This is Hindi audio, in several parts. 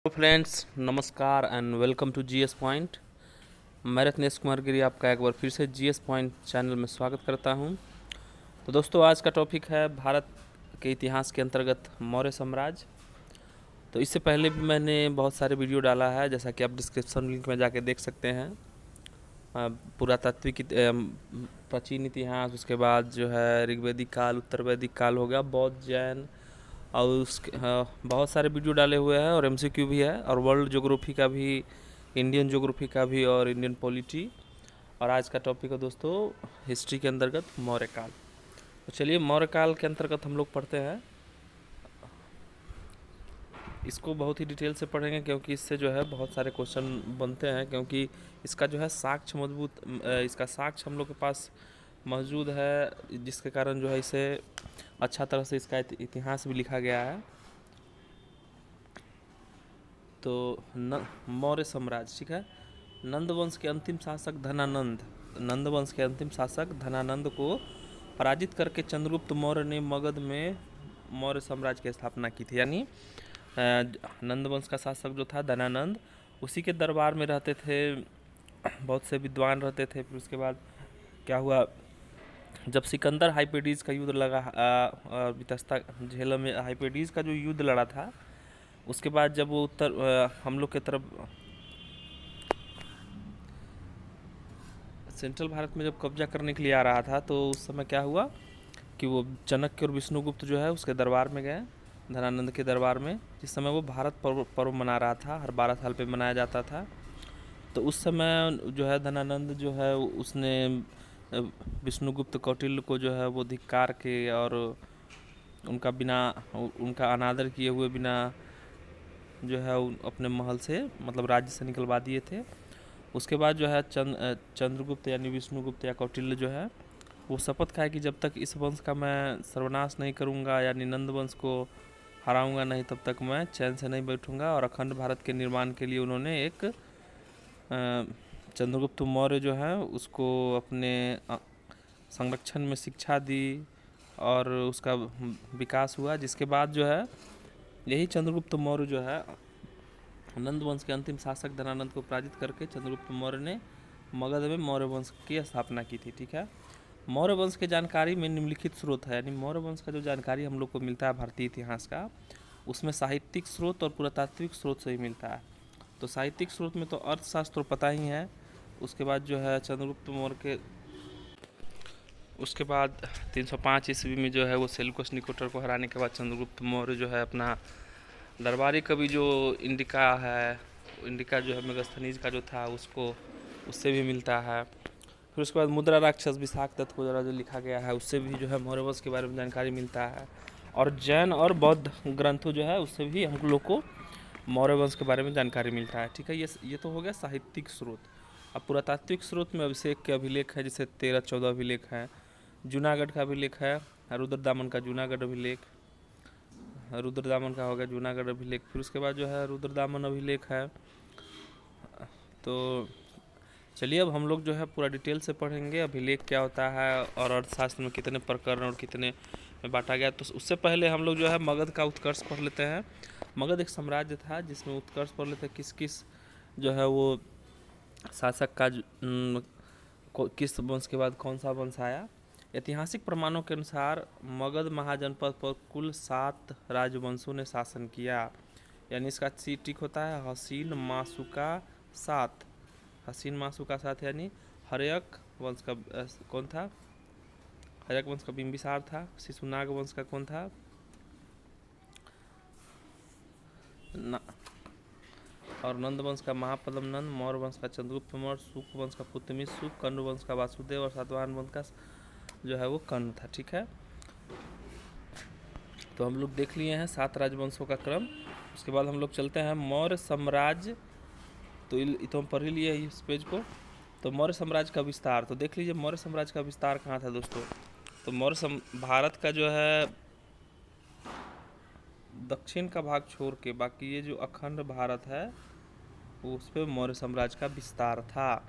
हेलो फ्रेंड्स, नमस्कार and welcome to GS point. मैं रत्नेश कुमार गिरी आपका एक बार फिर से जीएस पॉइंट चैनल में स्वागत करता हूं। तो दोस्तों, आज का टॉपिक है भारत के इतिहास के अंतर्गत मौर्य साम्राज्य। तो इससे पहले भी मैंने बहुत सारे वीडियो डाला है, जैसा कि आप डिस्क्रिप्शन लिंक में जाके देख सकते हैं। पुरातात्विक प्राचीन इतिहास, उसके बाद जो है ऋग्वेदिक काल, उत्तर वैदिक काल हो गया, बौद्ध, जैन, और उसके बहुत सारे वीडियो डाले हुए हैं और एमसीक्यू भी है, और वर्ल्ड ज्योग्राफी का भी, इंडियन ज्योग्राफी का भी, और इंडियन पॉलिटी। और आज का टॉपिक है दोस्तों हिस्ट्री के अंतर्गत मौर्य काल। तो चलिए, मौर्य काल के अंतर्गत हम लोग पढ़ते हैं। इसको बहुत ही डिटेल से पढ़ेंगे क्योंकि इससे जो है बहुत सारे क्वेश्चन बनते हैं, क्योंकि इसका जो है साक्ष्य मजबूत, इसका साक्ष्य हम लोग के पास मौजूद है, जिसके कारण जो है इसे अच्छा तरह से इसका इतिहास भी लिखा गया है। तो मौर्य साम्राज्य, ठीक है। नंद वंश के अंतिम शासक धनानंद, नंद वंश के अंतिम शासक धनानंद को पराजित करके चंद्रगुप्त मौर्य ने मगध में मौर्य साम्राज्य की स्थापना की थी। यानी नंद वंश का शासक जो था धनानंद, उसी के दरबार में रहते थे, बहुत से विद्वान रहते थे। फिर उसके बाद क्या हुआ, जब सिकंदर हाइपेडीज का युद्ध लगा, वितस्ता झेलम में हाइपेडीज का जो युद्ध लड़ा था, उसके बाद जब वो हम लोग की तरफ सेंट्रल भारत में जब कब्जा करने के लिए आ रहा था, तो उस समय क्या हुआ कि वो चाणक्य और विष्णुगुप्त जो है उसके दरबार में गए, धनानंद के दरबार में। जिस समय वो भारत पर्व मना रहा था, हर 12 साल पे मनाया जाता था। तो उस समय जो है धनानंद जो है उसने विष्णुगुप्त कौटिल्य को जो है वो धिक्कार के और उनका अनादर किए हुए बिना जो है अपने महल से, मतलब राज्य से निकलवा दिए थे। उसके बाद जो है चंद्रगुप्त यानी विष्णुगुप्त या कौटिल्य जो है वो शपथ खाए कि जब तक इस वंश का मैं सर्वनाश नहीं करूंगा, यानी नंद वंश को हराऊंगा नहीं, तब तक मैं चैन से नहीं बैठूंगा। और अखंड भारत के निर्माण के लिए उन्होंने एक चंद्रगुप्त मौर्य जो है उसको अपने संरक्षण में शिक्षा दी और उसका विकास हुआ। जिसके बाद जो है यही चंद्रगुप्त मौर्य जो है नंद वंश के अंतिम शासक धनानंद को पराजित करके चंद्रगुप्त मौर्य ने मगध में मौर्य वंश की स्थापना की थी, ठीक है। मौर्य वंश की जानकारी में निम्नलिखित स्रोत है, यानी मौर्य वंश का जो जानकारी हम लोग को मिलता है भारतीय इतिहास का, उसमें साहित्यिक स्रोत और पुरातात्विक स्रोत से ही मिलता है। तो साहित्यिक स्रोत में तो अर्थशास्त्र पता ही है। उसके बाद जो है चंद्रगुप्त मौर्य के, उसके बाद 305 ईस्वी में जो है वो सेल्यूकस निकोटर को हराने के बाद चंद्रगुप्त मौर्य जो है अपना दरबारी कवि जो इंडिका है, इंडिका जो है मेगास्थनीज का जो था, उससे भी मिलता है। फिर उसके बाद मुद्रा राक्षस विशाख दत्त को जो लिखा गया है, उससे भी जो है मौर्य वंश के बारे में जानकारी मिलता है। और जैन और बौद्ध ग्रंथों जो है उससे भी हम लोग को मौर्य वंश के बारे में जानकारी मिलता है, ठीक है। ये तो हो गया साहित्यिक स्रोत। अब पुरातात्विक स्रोत में अभिषेक के अभिलेख है, जैसे 13-14 अभिलेख हैं। जूनागढ़ का अभिलेख है, रुद्रदामन का जूनागढ़ अभिलेख, रुद्रदामन का हो गया जूनागढ़ अभिलेख। फिर उसके बाद जो है रुद्रदामन अभिलेख है। तो चलिए, अब हम लोग जो है पूरा डिटेल से पढ़ेंगे अभिलेख क्या होता है और अर्थशास्त्र में कितने प्रकरण और कितने में बांटा गया। तो उससे पहले हम लोग जो है मगध का उत्कर्ष पढ़ लेते हैं। मगध एक साम्राज्य था जिसमें उत्कर्ष पढ़ लेते हैं, किस किस जो है वो शासक का किस वंश के बाद कौन सा वंश आया। ऐतिहासिक प्रमाणों के अनुसार मगध महाजनपद पर कुल 7 राजवंशों ने शासन किया। यानी इसका सी टिक होता है हसीन मासुका 7, हसीन मासुका 7, यानी हर्यक वंश का कौन था, हर्यक वंश का बिंबिसार था। शिशुनाग वंश का कौन था, और नंद वंश का महापद्म नंद, मौर्य वंश का चंद्रगुप्त मौर्य, शुक वंश का पुतमी शुक, कर्ण वंश का वासुदेव, और सातवाहन वंश का जो है वो कर्ण था, ठीक है। तो हम लोग देख लिए हैं 7 राजवंशों का क्रम। उसके बाद हम लोग चलते हैं मौर्य साम्राज्य। तो हम पढ़ ही लिए इस पेज को। तो मौर्य साम्राज्य का विस्तार, तो देख लीजिए मौर्य साम्राज्य का विस्तार कहाँ था दोस्तों। तो भारत का जो है दक्षिण का भाग छोड़ के बाकी ये जो अखंड भारत है उस पर मौर्य साम्राज्य का विस्तार था।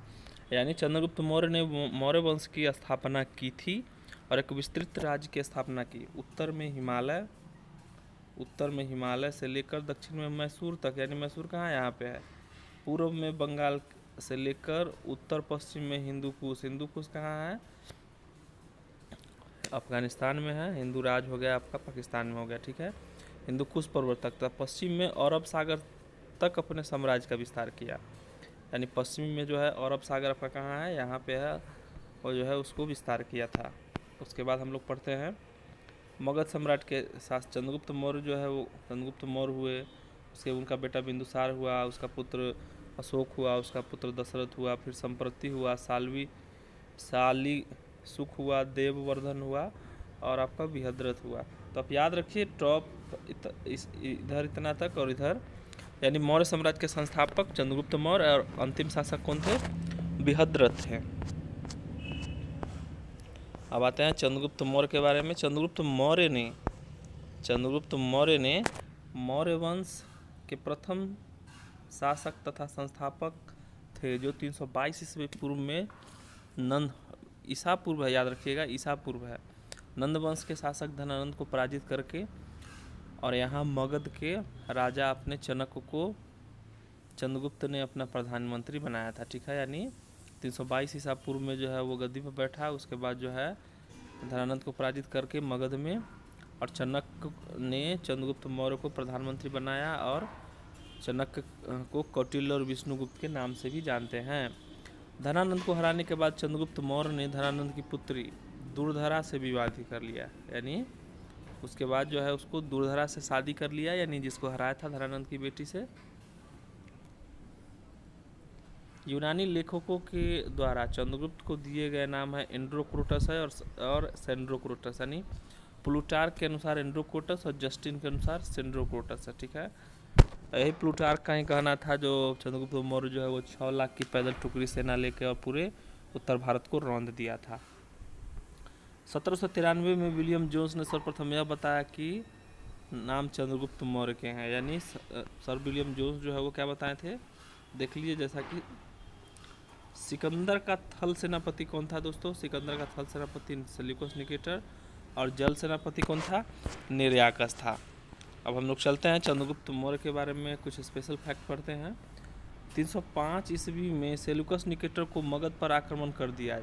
यानी चंद्रगुप्त मौर्य ने मौर्य वंश की स्थापना की थी और एक विस्तृत राज्य की स्थापना की। उत्तर में हिमालय, उत्तर में हिमालय से लेकर दक्षिण में मैसूर तक, यानी मैसूर कहाँ यहाँ पे है, पूर्व में बंगाल से लेकर उत्तर पश्चिम में हिंदू कुश। हिंदू कुश कहाँ है, अफगानिस्तान में है। हिंदू राज हो गया आपका पाकिस्तान में हो गया, ठीक है। हिंदू कुश पर्वत तक था। पश्चिम में अरब सागर तक अपने साम्राज्य का विस्तार किया, यानी पश्चिम में जो है अरब सागर आपका कहाँ है, यहाँ पे है, और जो है उसको विस्तार किया था। उसके बाद हम लोग पढ़ते हैं मगध सम्राट के साथ चंद्रगुप्त मौर्य जो है वो चंद्रगुप्त मौर्य हुए। उसके उनका बेटा बिंदुसार हुआ, उसका पुत्र अशोक हुआ, उसका पुत्र दशरथ हुआ, फिर संप्रति हुआ, साली सुख हुआ, देववर्धन हुआ और आपका बृहद्रथ हुआ। तो आप याद रखिए टॉप इधर इतना तक और इधर, यानी मौर्य साम्राज्य के संस्थापक चंद्रगुप्त मौर्य और अंतिम शासक कौन थे, बृहद्रथ थे। अब आते हैं चंद्रगुप्त मौर्य के बारे में। चंद्रगुप्त मौर्य ने मौर्य वंश के प्रथम शासक तथा संस्थापक थे, जो 322 ईस्वी पूर्व में ईसा पूर्व है, याद रखिएगा ईसा पूर्व है, नंद वंश के शासक धनानंद को पराजित करके और यहाँ मगध के राजा अपने चनक को चंद्रगुप्त ने अपना प्रधानमंत्री बनाया था, ठीक है। यानी 322 ईसा पूर्व में जो है वो गद्दी पर बैठा। उसके बाद जो है धनानंद को पराजित करके मगध में, और चनक ने चंद्रगुप्त मौर्य को प्रधानमंत्री बनाया, और चनक को कौटिल्य और विष्णुगुप्त के नाम से भी जानते हैं। धनानंद को हराने के बाद चंद्रगुप्त मौर्य ने धनानंद की पुत्री दुर्धरा से विवाह भी कर लिया, यानी उसके बाद जो है उसको दुर्धरा से शादी कर लिया, यानी जिसको हराया था धनानंद की बेटी से। यूनानी लेखकों के द्वारा चंद्रगुप्त को दिए गए नाम है एंड्रोक्रोटस है और सेंड्रोक्रोटस, यानी प्लूटार्क के अनुसार एंड्रोक्रोटस और जस्टिन के अनुसार सेंड्रोक्रोटस है, ठीक है। यही प्लूटार्क का ही कहना था जो चंद्रगुप्त मौर्य जो है वो 6 लाख की पैदल टुकड़ी सेना लेकर और पूरे उत्तर भारत को रौंद दिया था। 1793 में विलियम जोन्स ने सर्वप्रथम यह बताया कि नाम चंद्रगुप्त मौर्य के हैं, यानी सर विलियम जोन्स जो है वो क्या बताए थे, देख लीजिए। जैसा कि सिकंदर का थल सेनापति कौन था दोस्तों, सिकंदर का थल सेनापति सेल्यूकस निकेटर, और जल सेनापति कौन था, निर्याकस था। अब हम लोग चलते हैं चंद्रगुप्त मौर्य के बारे में कुछ स्पेशल फैक्ट पढ़ते हैं। 305 ईस्वी में सेल्यूकस निकेटर को मगध पर आक्रमण कर दिया,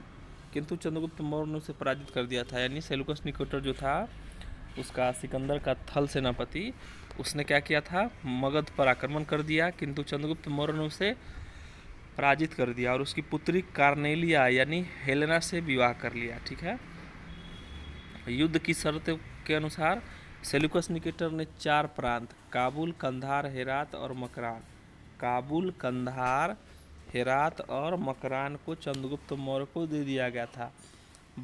किंतु चंद्रगुप्त मौर्य ने उसे पराजित कर दिया था। यानी सेल्यूकस निकेटर जो था उसका सिकंदर का थल सेनापति, उसने क्या किया था, मगध पर आक्रमण कर दिया, किंतु चंद्रगुप्त मौर्य ने उसे पराजित कर दिया और उसकी पुत्री कार्नेलिया यानी हेलेना से विवाह कर लिया, ठीक है। युद्ध की शर्त के अनुसार सेल्यूकस निकेटर ने 4 प्रांत काबुल, कंधार, हेरात और मकरान को चंद्रगुप्त मौर्य को दे दिया गया था।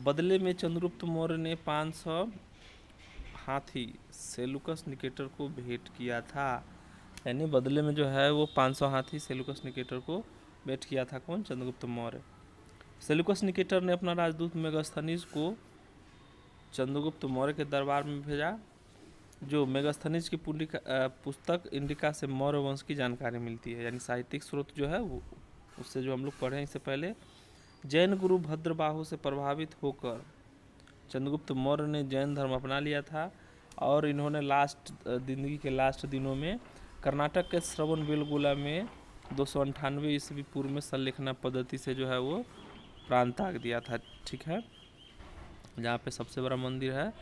बदले में चंद्रगुप्त मौर्य ने 500 हाथी सेल्यूकस निकेटर को भेंट किया था, यानी बदले में जो है वो 500 हाथी सेल्यूकस निकेटर को भेंट किया था। कौन, चंद्रगुप्त मौर्य। सेल्यूकस निकेटर ने अपना राजदूत मेगास्थनीज को चंद्रगुप्त मौर्य के दरबार में भेजा, जो मेगास्थनीज की पुस्तक इंडिका से मौर्य वंश की जानकारी मिलती है, यानी साहित्यिक स्रोत जो है वो उससे जो हम लोग पढ़े इससे पहले। जैन गुरु भद्रबाहु से प्रभावित होकर चंद्रगुप्त मौर्य ने जैन धर्म अपना लिया था, और इन्होंने जिंदगी के लास्ट दिनों में कर्नाटक के श्रवणबेलगोला में 298 ईस्वी पूर्व में संलेखना पद्धति से जो है वो प्राण त्याग दिया था, ठीक है। जहाँ पे सबसे बड़ा मंदिर है,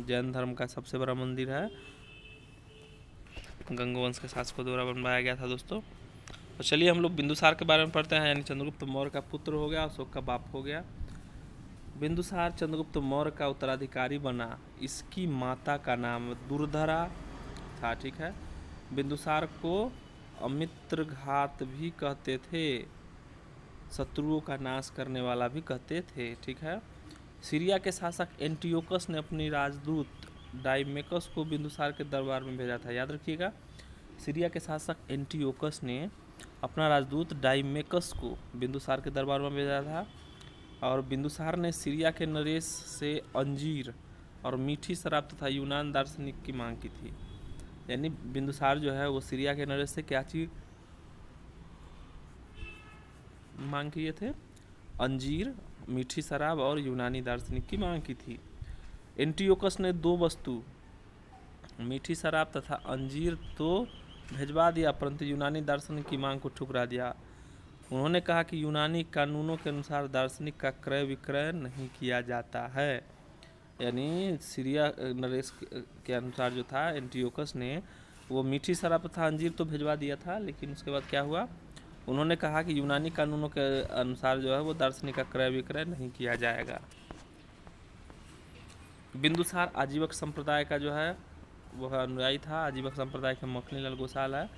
जैन धर्म का सबसे बड़ा मंदिर है, गंगवंश के शासकों द्वारा बनवाया गया था दोस्तों। तो चलिए हम लोग बिंदुसार के बारे में पढ़ते हैं, यानी चंद्रगुप्त मौर्य का पुत्र हो गया, अशोक का बाप हो गया। बिंदुसार चंद्रगुप्त मौर्य का उत्तराधिकारी बना। इसकी माता का नाम दुर्धरा था, ठीक है। बिंदुसार को अमित्रघात भी कहते थे, शत्रुओं का नाश करने वाला भी कहते थे, ठीक है। सीरिया के शासक एंटियोकस ने अपनी राजदूत डाइमेकस को बिंदुसार के दरबार में भेजा था, याद रखिएगा। सीरिया के शासक एंटियोकस ने अपना राजदूत डाइमेकस को बिंदुसार के दरबार में भेजा था, और बिंदुसार ने सीरिया के नरेश से अंजीर और मीठी शराब तथा यूनान दार्शनिक की मांग की थी। यानी बिंदुसार जो है वो सीरिया के नरेश से क्या चीज मांग किए थे, अंजीर, मीठी शराब और यूनानी दार्शनिक की मांग की थी। एंटियोकस ने 2 वस्तु मीठी शराब तथा अंजीर तो भिजवा दिया, परंतु यूनानी दार्शनिक की मांग को ठुकरा दिया। उन्होंने कहा कि यूनानी कानूनों के अनुसार दार्शनिक का क्रय विक्रय नहीं किया जाता है। यानी सीरिया नरेश के अनुसार जो था एंटियोकस ने वो मीठी शराब तथा अंजीर तो भिजवा दिया था, लेकिन उसके बाद क्या हुआ, उन्होंने कहा कि यूनानी कानूनों के अनुसार जो है वो दार्शनिक का क्रय विक्रय नहीं किया जाएगा। बिंदुसार आजीवक संप्रदाय का जो है वह अनुयायी था। आजीवक संप्रदाय के मखनीलाल गोसाल है।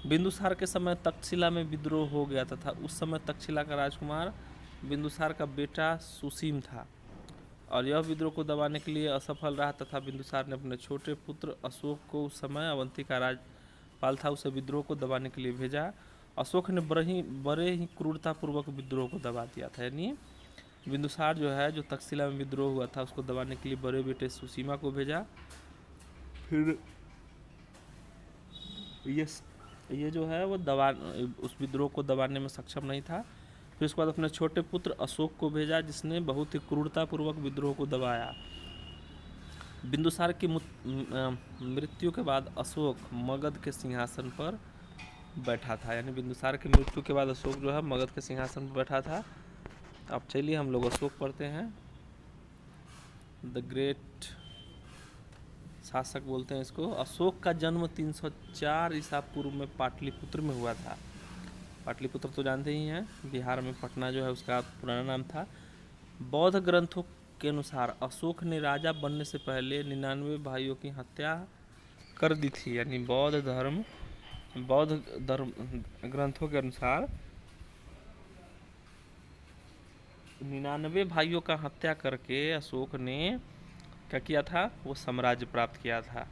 बिंदुसार के समय तक्षशिला में विद्रोह हो गया तथा उस समय तक्षशिला का राजकुमार बिंदुसार का बेटा सुसीम था और यह विद्रोह को दबाने के लिए असफल रहा तथा बिंदुसार ने अपने छोटे पुत्र अशोक को, उस समय अवंती का राजपाल था, उसे विद्रोह को दबाने के लिए भेजा। अशोक ने बड़े ही क्रूरतापूर्वक विद्रोह को दबा दिया था। यानी बिंदुसार जो है, जो तक्षशिला में विद्रोह हुआ था, उसको दबाने के लिए बड़े बेटे सुसीमा को भेजा। फिर ये जो है वो उस विद्रोह को दबाने में सक्षम नहीं था। फिर उसके बाद अपने छोटे पुत्र अशोक को भेजा, जिसने बहुत ही क्रूरतापूर्वक विद्रोह को दबाया। बिंदुसार की मृत्यु के बाद अशोक मगध के सिंहासन पर बैठा था। यानी बिंदुसार की मृत्यु के बाद अशोक जो है मगध के सिंहासन पर बैठा था। अब चलिए हम लोग अशोक पढ़ते हैं। द ग्रेट शासक बोलते हैं इसको। अशोक का जन्म 304 ईसा पूर्व में पाटलिपुत्र में हुआ था। पाटलिपुत्र तो जानते ही हैं, बिहार में पटना जो है उसका पुराना नाम था। बौद्ध ग्रंथों के अनुसार अशोक ने राजा बनने से पहले 99 भाइयों की हत्या कर दी थी। यानी बौद्ध धर्म ग्रंथों के अनुसार 99 भाइयों का हत्या करके अशोक ने क्या किया था, वो साम्राज्य प्राप्त किया था।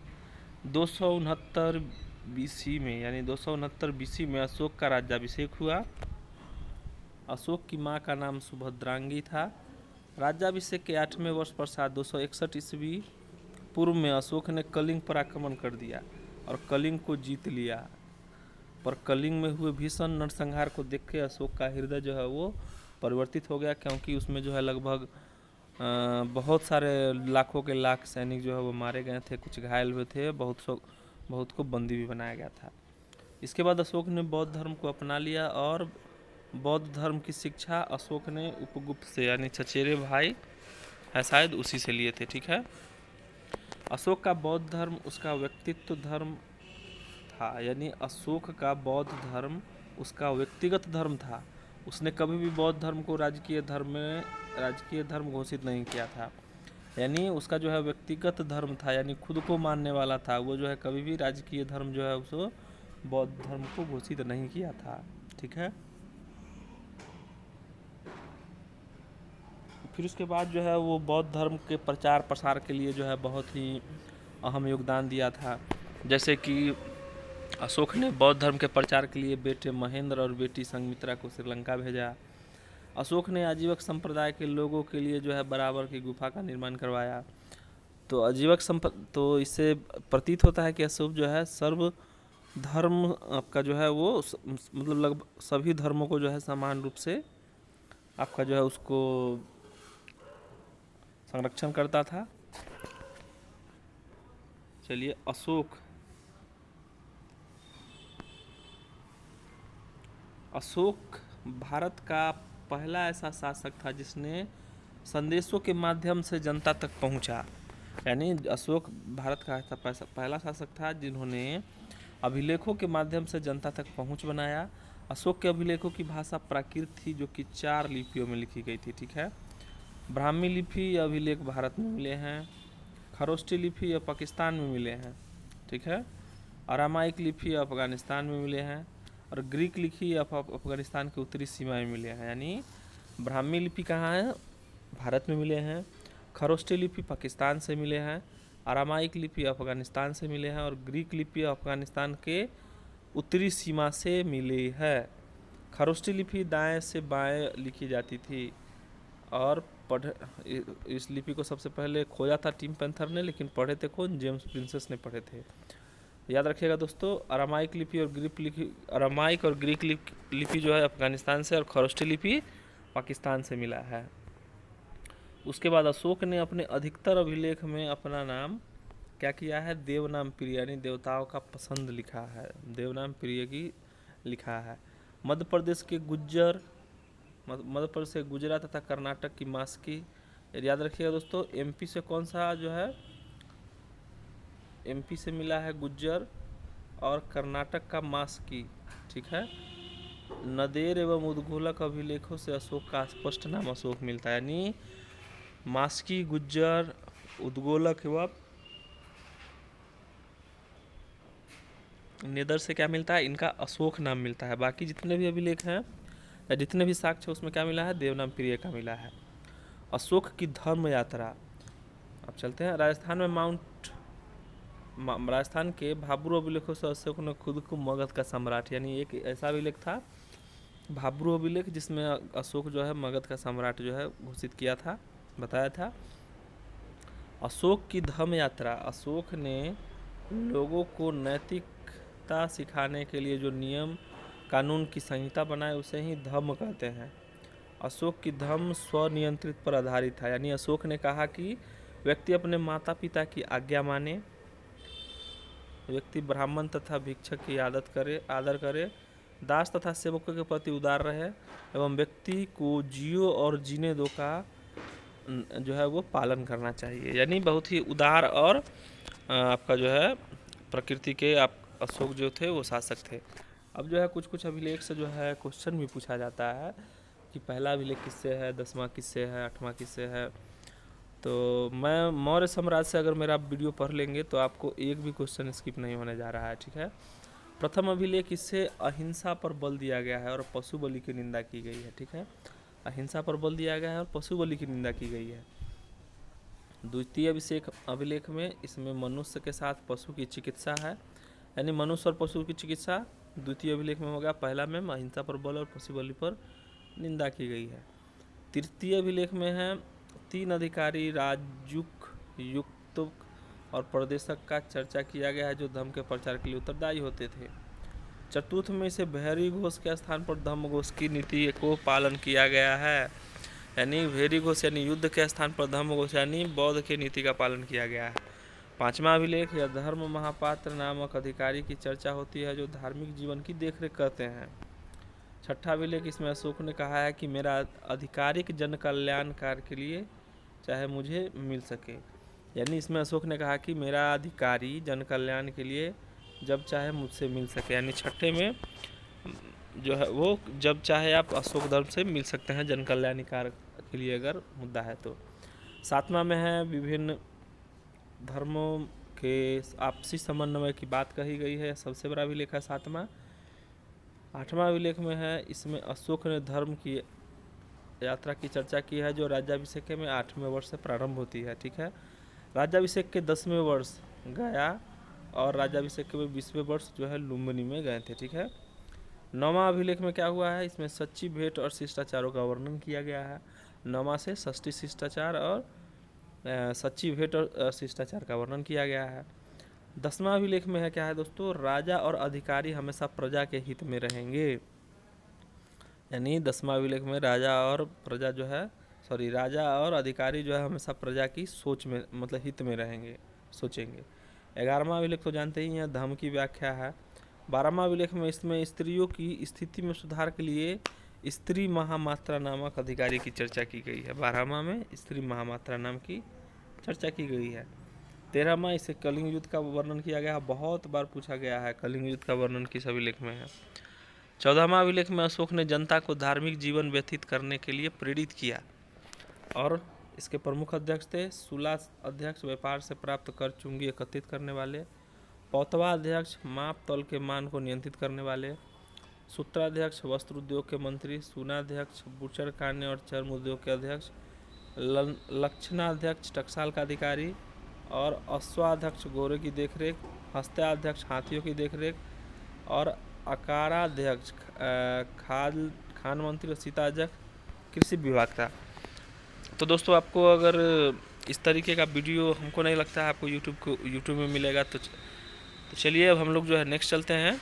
269 बीसी में, यानी 269 बीसी में अशोक का राज्याभिषेक हुआ। अशोक की मां का नाम सुभद्रांगी था। राज्याभिषेक के 8वें वर्ष पश्चात 261 ईस्वी पूर्व में अशोक ने कलिंग पर आक्रमण कर दिया और कलिंग को जीत लिया। पर कलिंग में हुए भीषण नरसंहार को देख के अशोक का हृदय जो है वो परिवर्तित हो गया, क्योंकि उसमें जो है लगभग बहुत सारे लाखों के लाख सैनिक जो है वो मारे गए थे, कुछ घायल हुए थे, बहुत को बंदी भी बनाया गया था। इसके बाद अशोक ने बौद्ध धर्म को अपना लिया और बौद्ध धर्म की शिक्षा अशोक ने उपगुप्त से, यानी चचेरे भाई है शायद, उसी से लिए थे। ठीक है। अशोक का बौद्ध धर्म उसका व्यक्तित्व धर्म था। यानी अशोक का बौद्ध धर्म उसका व्यक्तिगत धर्म था। उसने कभी भी बौद्ध धर्म को राजकीय धर्म घोषित नहीं किया था। यानी उसका जो है व्यक्तिगत धर्म था, यानी खुद को मानने वाला था। वो जो है कभी भी राजकीय धर्म जो है उसको बौद्ध धर्म को घोषित नहीं किया था। ठीक है। फिर उसके बाद जो है वो बौद्ध धर्म के प्रचार प्रसार के लिए जो है बहुत ही अहम योगदान दिया था। जैसे कि अशोक ने बौद्ध धर्म के प्रचार के लिए बेटे महेंद्र और बेटी संघमित्रा को श्रीलंका भेजा। अशोक ने आजीवक संप्रदाय के लोगों के लिए जो है बराबर की गुफा का निर्माण करवाया। तो इससे प्रतीत होता है कि अशोक जो है सर्व धर्म आपका जो है वो मतलब लगभग सभी धर्मों को जो है समान रूप से आपका जो है उसको संरक्षण करता था। चलिए, अशोक भारत का पहला ऐसा शासक था जिसने संदेशों के माध्यम से जनता तक पहुंचा। यानी अशोक भारत का ऐसा पहला शासक था जिन्होंने अभिलेखों के माध्यम से जनता तक पहुंच बनाया। अशोक के अभिलेखों की भाषा प्राकृत थी, जो कि 4 लिपियों में लिखी गई थी। ठीक है। ब्राह्मी लिपि अभिलेख भारत में मिले हैं। खरोष्टी लिपि या पाकिस्तान में मिले हैं। ठीक है। अरामाइक लिपि अफगानिस्तान में मिले हैं और ग्रीक लिपि अफगानिस्तान की उत्तरी सीमा में मिले हैं। यानी ब्राह्मी लिपि कहाँ है, भारत में मिले हैं। खरोष्टी लिपि पाकिस्तान से मिले हैं। अरामाइक लिपि अफगानिस्तान से मिले हैं और ग्रीक लिपि अफगानिस्तान के उत्तरी सीमा से मिली है। खरोष्टी लिपि दाएं से बाएं लिखी जाती थी और इस लिपि को सबसे पहले खोजा था टिम पैंथर ने, लेकिन पढ़े थे कौन, जेम्स प्रिंसेस ने पढ़े थे। याद रखिएगा दोस्तों, अरामाइक और ग्रीक लिपि जो है अफगानिस्तान से और खरोष्टी लिपि पाकिस्तान से मिला है। उसके बाद अशोक ने अपने अधिकतर अभिलेख में अपना नाम क्या किया है, देवनाम प्रिय यानी देवताओं का पसंद लिखा है, देवनाम प्रिय की लिखा है। मध्य प्रदेश के गुज्जर, मध्य प्रदेश से गुजरात तथा कर्नाटक की मास्की, याद रखिएगा दोस्तों। एमपी से कौन सा जो है, एमपी से मिला है गुज्जर और कर्नाटक का मास्की, ठीक है। नदेर एवं उद्गोलक अभिलेखों से अशोक का स्पष्ट नाम अशोक मिलता है, यानी मास्की, गुज्जर, उद्गोलक एवं नेदर से क्या मिलता है, इनका अशोक नाम मिलता है। बाकी जितने भी अभिलेख हैं या जितने भी साक्ष्य उसमें क्या मिला है, देवनाम प्रिय का मिला है। अशोक की धर्म यात्रा, अब चलते हैं राजस्थान में राजस्थान के भाब्रू अभिलेखों से अशोक ने खुद को मगध का सम्राट, यानी एक ऐसा अभिलेख था भाब्रू अभिलेख जिसमें अशोक जो है मगध का सम्राट जो है घोषित किया था, बताया था। अशोक की धर्म यात्रा, अशोक ने लोगों को नैतिकता सिखाने के लिए जो नियम कानून की संहिता बनाए उसे ही धर्म कहते हैं। अशोक की धर्म स्वनियंत्रित पर आधारित था, यानी अशोक ने कहा कि व्यक्ति अपने माता पिता की आज्ञा माने, व्यक्ति ब्राह्मण तथा भिक्षक की आदर करे, दास तथा सेवकों के प्रति उदार रहे एवं व्यक्ति को जियो और जीने दो का जो है वो पालन करना चाहिए, यानी बहुत ही उदार और आपका जो है प्रकृति के आप अशोक जो थे वो शासक थे। अब जो है कुछ कुछ अभिलेख से जो है क्वेश्चन भी पूछा जाता है कि पहला अभिलेख किससे है, 10वां किससे है, 8वां किससे है। तो मैं मौर्य साम्राज्य से अगर मेरा आप वीडियो पढ़ लेंगे तो आपको एक भी क्वेश्चन स्किप नहीं होने जा रहा है, ठीक है। प्रथम अभिलेख इससे अहिंसा पर बल दिया गया है और पशु बलि की निंदा की गई है, ठीक है। अहिंसा पर बल दिया गया है और पशु बलि की निंदा की गई है। द्वितीय अभिलेख में इसमें मनुष्य के साथ पशु की चिकित्सा है, यानी मनुष्य और पशु की चिकित्सा द्वितीय अभिलेख में हो गया। पहला में अहिंसा पर बल और पशु बलि पर निंदा की गई है। तृतीय अभिलेख में है 3 अधिकारी राजुक, युक्तुक और प्रदेशक का चर्चा किया गया है जो धर्म के प्रचार के लिए उत्तरदायी होते थे। चतुर्थ में इसे भैरी घोष के स्थान पर धम्म घोष की नीति को पालन किया गया है, यानी भैरी घोष यानी युद्ध के स्थान पर धम्म घोष यानी बौद्ध की नीति का पालन किया गया है। 5वां अभिलेख या धर्म महापात्र नामक अधिकारी की चर्चा होती है जो धार्मिक जीवन की देखरेख करते हैं। 6ठा अभिलेख, इसमें अशोक ने कहा है कि मेरा आधिकारिक जन कल्याण कार्य के लिए चाहे मुझे मिल सके, यानी इसमें अशोक ने कहा कि मेरा अधिकारी जन कल्याण के लिए जब चाहे मुझसे मिल सके, यानी 6ठे में जो है वो जब चाहे आप अशोक धर्म से मिल सकते हैं जन कल्याण कार्य के लिए अगर मुद्दा है तो। 7वां में है विभिन्न धर्मों के आपसी समन्वय की बात कही गई है, सबसे बड़ा अभिलेख है 7वां। 8वां अभिलेख में है, इसमें अशोक ने धर्म की यात्रा की चर्चा की है जो राज्याभिषेक में 8वें वर्ष से प्रारंभ होती है, ठीक है। राज्याभिषेक के 10वें वर्ष गया और राज्याभिषेक के 20वें वर्ष जो है लुम्बिनी में गए थे, ठीक है। 9वां अभिलेख में क्या हुआ है, इसमें सच्ची भेंट और शिष्टाचारों का वर्णन किया गया है। 9वां से षष्ठी शिष्टाचार और सच्ची भेंट और शिष्टाचार का वर्णन किया गया है। 10वां अभिलेख में है क्या है दोस्तों, राजा और अधिकारी हमेशा प्रजा के हित में रहेंगे, यानी 10वां अभिलेख में राजा और अधिकारी जो है हमेशा प्रजा की सोच में मतलब हित में रहेंगे, सोचेंगे। 11वां अभिलेख तो जानते ही हैं, धर्म की व्याख्या है। 12वां अभिलेख में इसमें स्त्रियों की स्थिति में सुधार के लिए स्त्री महामात्रा नामक अधिकारी की चर्चा की गई है। 12वां में स्त्री महामात्रा नाम की चर्चा की गई है। 13वां इसे कलिंग युद्ध का वर्णन किया गया है, बहुत बार पूछा गया है कलिंग युद्ध का वर्णन किस अभिलेख में है। 14वां अभिलेख में अशोक ने जनता को धार्मिक जीवन व्यतीत करने के लिए प्रेरित किया और इसके प्रमुख अध्यक्ष थे सुला अध्यक्ष, व्यापार से प्राप्त कर चुंगी एकत्रित करने वाले। पौतवा अध्यक्ष, माप तौल के मान को नियंत्रित करने वाले। सूत्राध्यक्ष, वस्त्र उद्योग के मंत्री। सूनाध्यक्ष, बुचर कान्य और चर्म उद्योग के अध्यक्ष। लक्षणाध्यक्ष, टकसाल का अधिकारी और अश्वाध्यक्ष, घोड़े की देखरेख। हस्त्याध्यक्ष, हाथियों की देखरेख और अकाराध्यक्ष, खान मंत्री और सीताध्यक्ष, कृषि विभाग था। तो दोस्तों आपको अगर इस तरीके का वीडियो हमको नहीं लगता है आपको यूट्यूब में मिलेगा तो चलिए अब हम लोग जो है नेक्स्ट चलते हैं।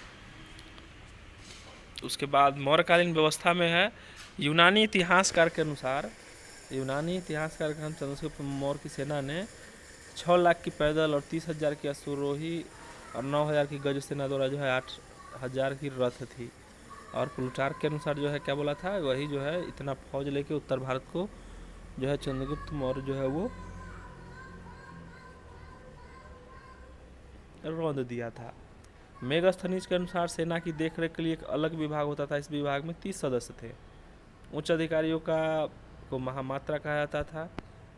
उसके बाद मौर्यकालीन व्यवस्था में है यूनानी इतिहासकार के अनुसार चंद्रगुप्त मौर्य की सेना ने 6 लाख की पैदल और 30,000 की अश्वरोही और 9,000 की गज सेना द्वारा जो है 8,000 की रथ थी। और प्लूटार्क के अनुसार जो है क्या बोला था, वही जो है इतना फौज लेके उत्तर भारत को जो है चंद्रगुप्त मौर्य जो है वो रौंद दिया था। मेगास्थनीज के अनुसार सेना की देखरेख के लिए एक अलग विभाग होता था। इस विभाग में 30 सदस्य थे। उच्च अधिकारियों को महामात्रा कहा जाता था।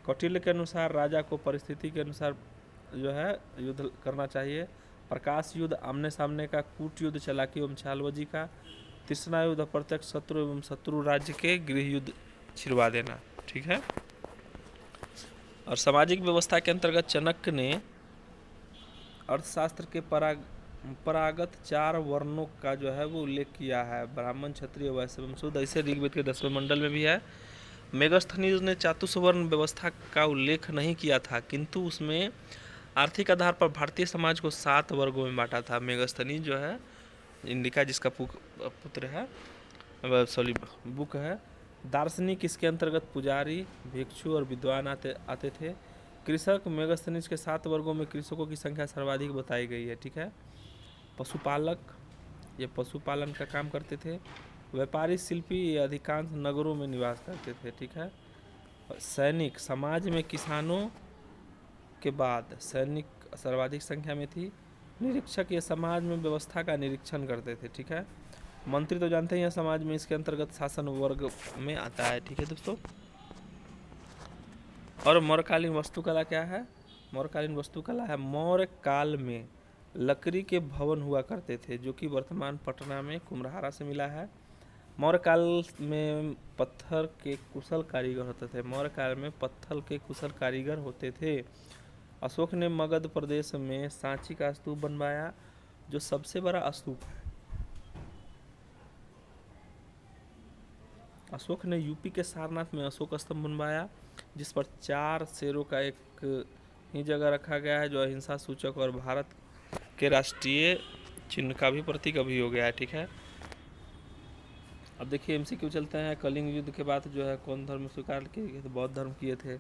कौटिल्य के अनुसार राजा को परिस्थिति के अनुसार जो है युद्ध करना चाहिए। प्रकाश युद्ध आमने सामने का, कूट युद्ध चालाकी एवं छालबाजी का, तृष्णा युद्ध अप्रत्यक्ष शत्रु एवं शत्रु राज्य के गृह युद्ध छिड़वा देना। ठीक है। और सामाजिक व्यवस्था के अंतर्गत चाणक्य ने अर्थशास्त्र के परागत 4 वर्णों का जो है वो उल्लेख किया है, ब्राह्मण, क्षत्रिय, वैश्य एवं शूद्र। ऐसे ऋग्वेद के 10वें मंडल में भी है। मेगास्थनीज ने चातुर्वर्ण व्यवस्था का उल्लेख नहीं किया था, किंतु उसमें आर्थिक आधार पर भारतीय समाज को 7 वर्गों में बांटा था। मेगास्थनीज जो है इंडिका जिसका पुत्र है, बुक है। दार्शनिक इसके अंतर्गत पुजारी, भिक्षु और विद्वान आते थे। कृषक, मेगास्थनीज के 7 वर्गों में कृषकों की संख्या सर्वाधिक बताई गई है। ठीक है। पशुपालक, ये पशुपालन का काम करते थे। व्यापारी, शिल्पी, ये अधिकांश नगरों में निवास करते थे। ठीक है। सैनिक, समाज में किसानों के बाद सैनिक सर्वाधिक संख्या में थी। निरीक्षक, ये समाज में व्यवस्था का निरीक्षण करते थे। ठीक है। मंत्री तो जानते हैं समाज में, इसके अंतर्गत शासन वर्ग में आता है। ठीक है दोस्तों। और मौर्यकालीन वास्तुकला क्या है? मौर्यकालीन वास्तुकला है, मौर्य काल में लकड़ी के भवन हुआ करते थे, जो कि वर्तमान पटना में कुम्हरारा से मिला है। मौर्य काल में पत्थर के कुशल कारीगर होते थे। मौर्य काल में पत्थर के कुशल कारीगर होते थे। अशोक ने मगध प्रदेश में सांची का स्तूप बनवाया, जो सबसे बड़ा स्तूप है। अशोक ने यूपी के सारनाथ में अशोक स्तंभ बनवाया, जिस पर 4 शेरों का एक ही जगह रखा गया है, जो अहिंसा सूचक और भारत के राष्ट्रीय चिन्ह का भी प्रतीक अभी हो गया है। ठीक है। अब देखिए MCQ चलते हैं। कलिंग युद्ध के बाद जो है कौन धर्म स्वीकार किए थे? बौद्ध धर्म किए थे।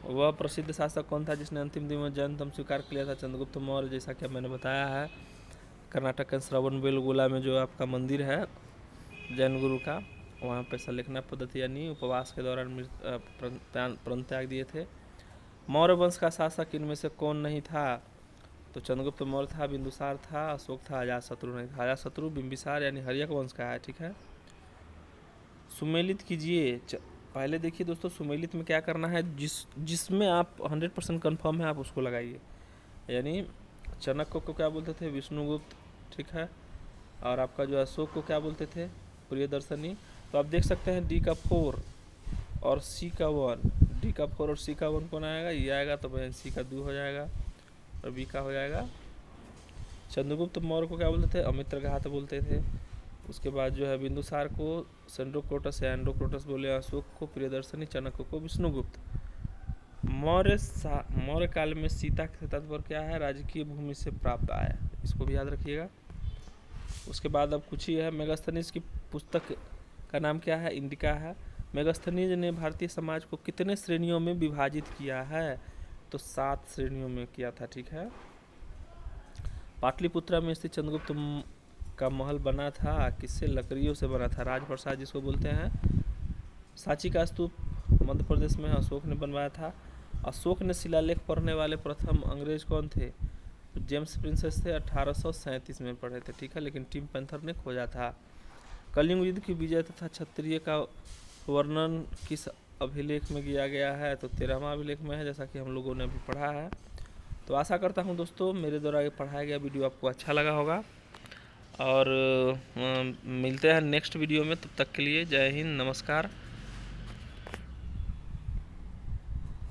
वह प्रसिद्ध शासक कौन था जिसने अंतिम दिन में जैन धर्म स्वीकार किया था? चंद्रगुप्त मौर्य, जैसा कि मैंने बताया है। कर्नाटक के श्रवणबेलगोला में जो आपका मंदिर है जैन गुरु का, वहाँ पे सलेखना पद्धति यानी उपवास के दौरान प्राण त्याग दिए थे। मौर्य वंश का शासक इनमें से कौन नहीं था? तो चंद्रगुप्त मौर्य था, बिंदुसार था, अशोक था, अजातशत्रु नहीं था। अजातशत्रु बिंबिसार यानी हर्यक वंश का है। ठीक है। सुमेलित कीजिए। पहले देखिए दोस्तों, सुमेलित में क्या करना है, जिसमें आप 100% कन्फर्म है आप उसको लगाइए। यानी चाणक्य को क्या बोलते थे? विष्णुगुप्त। ठीक है। और आपका जो अशोक को क्या बोलते थे? प्रियदर्शनी। तो आप देख सकते हैं D का 4 और C का 1। D का 4 और C का 1 कौन आएगा? ये आएगा, तो भाई C का 2 हो जाएगा और B का हो जाएगा। चंद्रगुप्त मौर्य को क्या बोलते थे? अमित्रघात बोलते थे। उसके बाद जो है बिंदुसार को सेंड्रोक्रोटस या एंड्रोक्रोटस बोले, अशोक को प्रियदर्शनी, चाणक्य को विष्णुगुप्त। मौर्य काल में सीता के तात्पर्य क्या है? राजकीय भूमि से प्राप्त आय, इसको भी याद रखिएगा। उसके बाद अब कुछ ही है। मेगास्थनीज की पुस्तक का नाम क्या है? इंडिका है। मेगास्थनीज ने भारतीय समाज को कितने श्रेणियों में विभाजित किया है? तो 7 श्रेणियों में किया था। ठीक है। पाटलिपुत्रा में स्थित चंद्रगुप्त का महल बना था किससे? लकड़ियों से बना था, राजप्रसाद जिसको बोलते हैं। सांची का स्तूप मध्य प्रदेश में अशोक ने बनवाया था। अशोक ने शिलालेख पढ़ने वाले प्रथम अंग्रेज कौन थे? जेम्स प्रिंसेस थे, 1837 में पढ़े थे। ठीक है। लेकिन टिम पैंथर ने खोजा था। कलिंग युद्ध की विजय तथा क्षत्रिय का वर्णन किस अभिलेख में किया गया है? तो 13वां अभिलेख में है, जैसा कि हम लोगों ने अभी पढ़ा है। तो आशा करता हूं दोस्तों मेरे द्वारा ये पढ़ाया गया वीडियो आपको अच्छा लगा होगा, और मिलते हैं नेक्स्ट वीडियो में। तब तक के लिए जय हिंद, नमस्कार।